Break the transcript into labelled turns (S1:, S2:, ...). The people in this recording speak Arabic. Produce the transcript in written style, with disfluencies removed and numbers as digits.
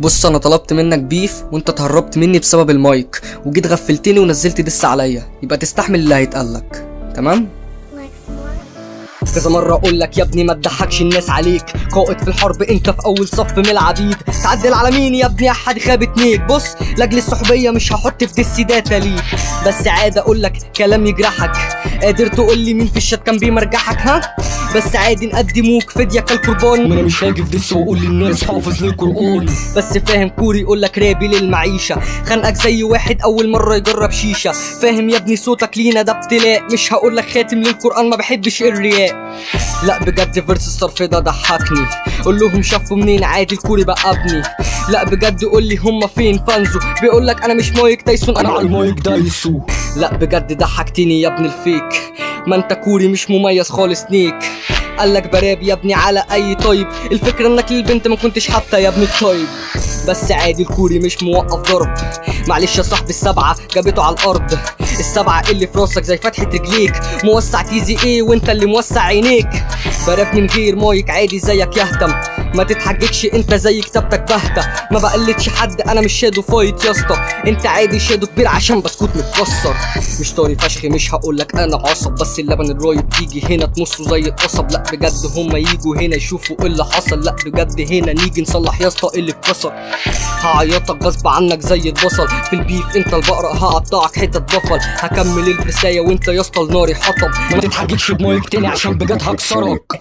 S1: بص انا طلبت منك بيف وانت اتهربت مني بسبب المايك وجيت غفلتني ونزلت دس عليا، يبقى تستحمل اللي هيتقالك. تمام؟ كذا مرة اقول لك يا ابني ما تضحكش الناس عليك، قائد في الحرب انت في اول صف من العبيد، تعدل على مين يا ابني؟ احد خابت نيك. بص لاجل الصحوبية مش هحط في دس داتا ليك، بس عادي اقول لك كلام يجرحك. قادر تقول لي مين في الشات كان بيمرجحك؟ ها بس عادي نقدموك فدية كالقربان.
S2: ما انا مش هاجي في دس واقول للناس حافظ للقرآن،
S1: بس فاهم كوري يقول لك رابي للمعيشة، خانقك زي واحد اول مرة يجرب شيشة. فاهم يا ابني صوتك لينا ده ابتلاء، مش هقول لك خاتم للقرآن ما بحبش الرياء. لا بجد فيرس الصرف ده ضحكني، قول لهم شافوا منين عادي الكوري بقى ابني. لا بجد قول لي هما فين فانزو، بيقول لك انا مش مايك تايسون
S2: انا على المايك دايسو.
S1: لا بجد ضحكتني يا ابن الفيك، ما انت كوري مش مميز خالص نيك. قالك براب يا ابني على اي طيب، الفكرة انك للبنت ما كنتش حتى يا ابني الطيب. بس عادي الكوري مش موقف ضرب، معلش يا صاحبي السبعة جابته على الارض. السبعة اللي في راسك زي فتحة رجليك، موسع تيزي ايه وانت اللي موسع عينيك. براب من غير مايك عادي زيك يهتم، ما تتحججش انت زي كتابتك بهتة. ما بقلدش حد انا مش شادو فايت يا اسطى، انت عادي شادو كبير عشان بسكوت متكسر. مش طاري فشخ مش هقولك انا عصب، بس اللبن الرايب تيجي هنا تمصه زي القصب. لا بجد هما يجوا هنا يشوفوا ايه اللي حصل، لا بجد هنا نيجي نصلح يا اسطى اللي اتكسر. هعيطك غصب عنك زي البصل، في البيف انت البقرة هقطعك حتت بفل. هكمل الفرساية وانت يا اسطى لناري حطب،
S2: ما تتحججش بمايك تاني عشان بجد هكسرك.